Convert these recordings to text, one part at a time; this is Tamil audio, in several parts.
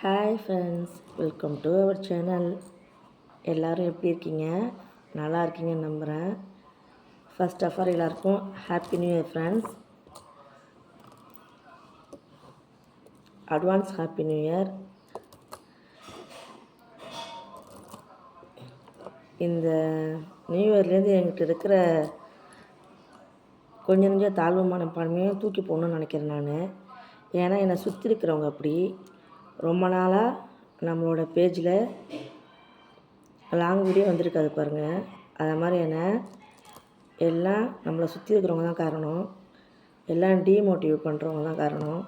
Hi friends, welcome to our channel. எல்லோரும் எப்படி இருக்கீங்க? நல்லா இருக்கீங்கன்னு நம்புகிறேன். ஃபர்ஸ்ட் ஆஃப் ஆல் எல்லாருக்கும் happy new year friends. Advance happy new year. இந்த நியூ இயர்லேருந்து என்கிட்ட இருக்கிற கொஞ்சம் தாழ்வு மனப்பான்மையும் தூக்கி போடணும்னு நினைக்கிறேன் நான். ஏன்னா என்னை சுற்றி இருக்கிறவங்க அப்படி ரொம்ப நாளாக நம்மளோட பேஜில் லாங் வீடியோ வந்திருக்காது பாருங்கள். அது மாதிரி என்ன எல்லாம் நம்மளை சுற்றி இருக்கிறவங்க தான் காரணம். எல்லாம் டீமோட்டிவ் பண்ணுறவங்க தான் காரணம்.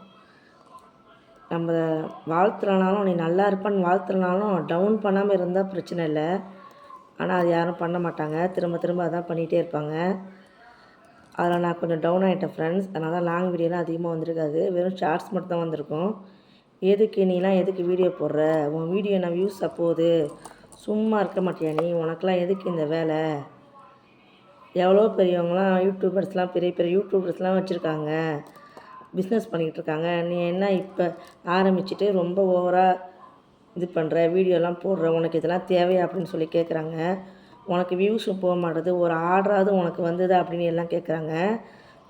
நம்ம வாழ்த்துறனாலும் நீ நல்லா இருப்பான்னு வாழ்த்துறனாலும் டவுன் பண்ணாமல் இருந்தால் பிரச்சனை இல்லை. ஆனால் அது யாரும் பண்ண மாட்டாங்க. திரும்ப திரும்ப அதான் பண்ணிகிட்டே இருப்பாங்க. அதில் நான் கொஞ்சம் டவுன் ஆகிட்டேன் ஃப்ரெண்ட்ஸ். அதனால தான் லாங் வீடியோலாம் அதிகமாக வந்திருக்காது. வெறும் ஷார்ட்ஸ் மட்டும் தான் வந்திருக்கும். எதுக்கு வீடியோ போடுற? உன் வீடியோ நான் வியூஸாக போகுது, சும்மா இருக்க மாட்டியா நீ? உனக்கெலாம் எதுக்கு இந்த வேலை? எவ்வளோ பெரியவங்களாம் யூடியூபர்ஸ்லாம் பெரிய பெரிய யூடியூபர்ஸ்லாம் வச்சுருக்காங்க, பிஸ்னஸ் பண்ணிக்கிட்டு இருக்காங்க. நீ என்ன இப்போ ஆரம்பிச்சுட்டு ரொம்ப ஓவராக இது பண்ணுற, வீடியோலாம் போடுற, உனக்கு இதெல்லாம் தேவையா அப்படின்னு சொல்லி கேட்குறாங்க. உனக்கு வியூஸும் போக மாட்டுது, ஒரு ஆர்டராவது உனக்கு வந்ததா அப்படின்னு எல்லாம் கேட்குறாங்க.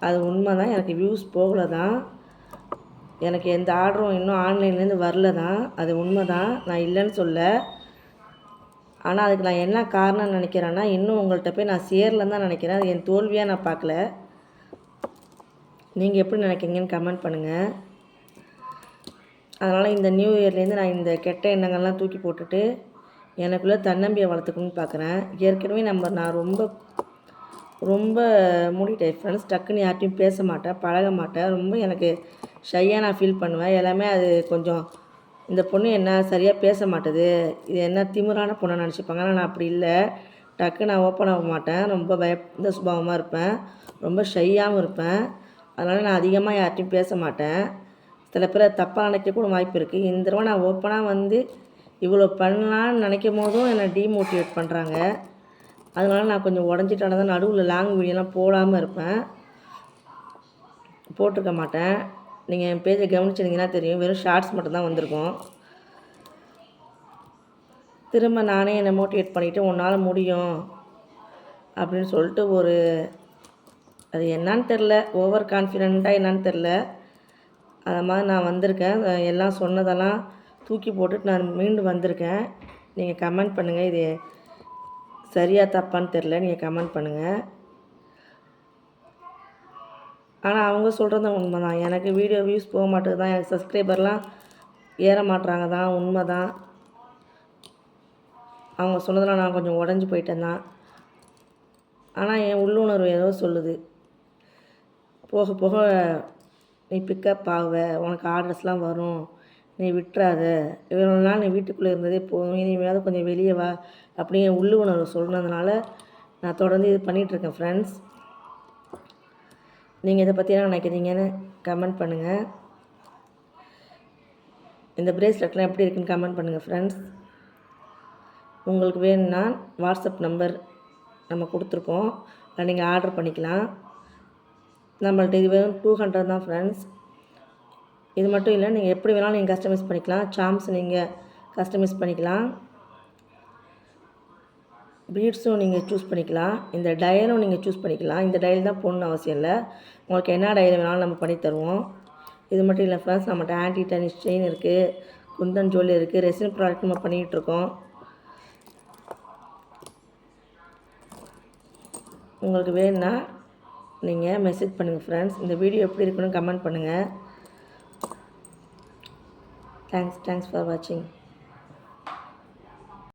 அது உண்மை தான். எனக்கு வியூஸ் போகலை தான். எனக்கு எந்த ஆர்டரும் இன்னும் ஆன்லைன்லேருந்து வரல தான். அது உண்மை தான், நான் இல்லைன்னு சொல்ல. ஆனால் அதுக்கு நான் என்ன காரணம்னு நினைக்கிறேன்னா, இன்னும் உங்கள்கிட்ட போய் நான் சேரலன்னு தான் நினைக்கிறேன். அது என் தோல்வியாக நான் பார்க்கல. நீங்கள் எப்படி நினைக்கிறீங்கன்னு கமெண்ட் பண்ணுங்கள். அதனால் இந்த நியூ இயர்லேருந்து நான் இந்த கெட்ட எண்ணங்கள்லாம் தூக்கி போட்டுட்டு எனக்குள்ளே தன்னம்பியை வளர்த்துக்கணும்னு பார்க்குறேன். ஏற்கனவே நான் ரொம்ப மூடிட்டேன் ஃப்ரெண்ட்ஸ். டக்குன்னு யார்ட்டையும் பேச மாட்டேன், பழக மாட்டேன். ரொம்ப எனக்கு ஷையாக நான் ஃபீல் பண்ணுவேன். எல்லாமே அது கொஞ்சம் இந்த பொண்ணு என்ன சரியாக பேச மாட்டுது, இது என்ன திமிரான பொண்ணை நினச்சிப்பாங்க. ஆனால் நான் அப்படி இல்லை. டக்கு நான் ஓப்பன் ஆக மாட்டேன். ரொம்ப பயந்த சுபாவமாக இருப்பேன், ரொம்ப ஷையாகவும் இருப்பேன். அதனால் நான் அதிகமாக யார்ட்டையும் பேச மாட்டேன். சில பேர் தப்பாக நினைக்க கூட வாய்ப்பு இருக்குது. இந்த தடவை நான் ஓப்பனாக இவ்வளோ பண்ணலான்னு நினைக்கும் போதும் என்னை டீமோட்டிவேட் பண்ணுறாங்க. அதனால நான் கொஞ்சம் உடஞ்சிட்டான தான் நடுவில் லாங் வீடியோலாம் போடாமல் இருப்பேன், போட்டிருக்க மாட்டேன். நீங்கள் என் பேஜை கவனிச்சிருந்தீங்கன்னா தெரியும், வெறும் ஷார்ட்ஸ் மட்டும்தான் வந்திருக்கும். திரும்ப நானே என்னை மோட்டிவேட் பண்ணிவிட்டு உன்னால் முடியும் அப்படின்னு சொல்லிட்டு அது என்னான்னு தெரில, ஓவர் கான்ஃபிடெண்ட்டாக என்னான்னு தெரில, அது மாதிரி நான் வந்திருக்கேன். எல்லாம் சொன்னதெல்லாம் தூக்கி போட்டுட்டு நான் மீண்டும் வந்திருக்கேன். நீங்கள் கமெண்ட் பண்ணுங்கள், இது சரியாக தப்பான்னு தெரில, நீங்கள் கமெண்ட் பண்ணுங்கள். ஆனால் அவங்க சொல்கிறது உண்மை தான். எனக்கு வீடியோ வியூஸ் போக மாட்டேது தான், எனக்கு சப்ஸ்கிரைபர்லாம் ஏற மாட்டுறாங்க தான், உண்மை தான். அவங்க சொன்னதில் நான் கொஞ்சம் உடஞ்சி போயிட்டேன் தான். ஆனால் என் உள்ளுணர்வு ஏதோ சொல்லுது, போக போக நீ பிக்கப் ஆகுவ, உனக்கு ஆர்டர்ஸ்லாம் வரும், நீ விட்டுறாத, இவ்வளோ நாள் நீ வீட்டுக்குள்ளே இருந்ததே போதும், இனிமேல் கொஞ்சம் வெளியே வா அப்படின்னு என் உள்ளுணர்வு சொன்னதுனால நான் தொடர்ந்து இது பண்ணிகிட்ருக்கேன் ஃப்ரெண்ட்ஸ். நீங்கள் இதை பற்றி என்ன நினைக்கிறீங்கன்னு கமெண்ட் பண்ணுங்கள். இந்த பிரேஸ்லெட்லாம் எப்படி இருக்குன்னு கமெண்ட் பண்ணுங்கள் ஃப்ரெண்ட்ஸ். உங்களுக்கு வேணும்னா வாட்ஸ்அப் நம்பர் நம்ம கொடுத்துருக்கோம், அதை நீங்கள் ஆர்டர் பண்ணிக்கலாம். நம்மள்ட்ட இது வெறும் 200 தான் ஃப்ரெண்ட்ஸ். இது மட்டும் இல்லை, நீங்கள் எப்படி வேணாலும் நீங்கள் கஸ்டமைஸ் பண்ணிக்கலாம். சாம்ஸ் நீங்கள் கஸ்டமைஸ் பண்ணிக்கலாம், பீட்ஸும் நீங்கள் சூஸ் பண்ணிக்கலாம், இந்த டயலும் நீங்கள் சூஸ் பண்ணிக்கலாம். இந்த டயல் தான் போடணும்னு அவசியம் இல்லை, உங்களுக்கு என்ன டயல் வேணாலும் நம்ம பண்ணி தருவோம். இது மட்டும் இல்லை ஃப்ரெண்ட்ஸ், நம்மகிட்ட ஆன்டி டென்னிஸ் செயின் இருக்குது, குந்தன் ஜுவல்லரி இருக்குது, ரெசின் ப்ராடக்ட் நம்ம பண்ணிகிட்ருக்கோம். உங்களுக்கு வேணும்னா நீங்கள் மெசேஜ் பண்ணுங்கள் ஃப்ரெண்ட்ஸ். இந்த வீடியோ எப்படி இருக்குன்னு கமெண்ட் பண்ணுங்கள். தேங்க்ஸ் ஃபார் வாட்சிங்.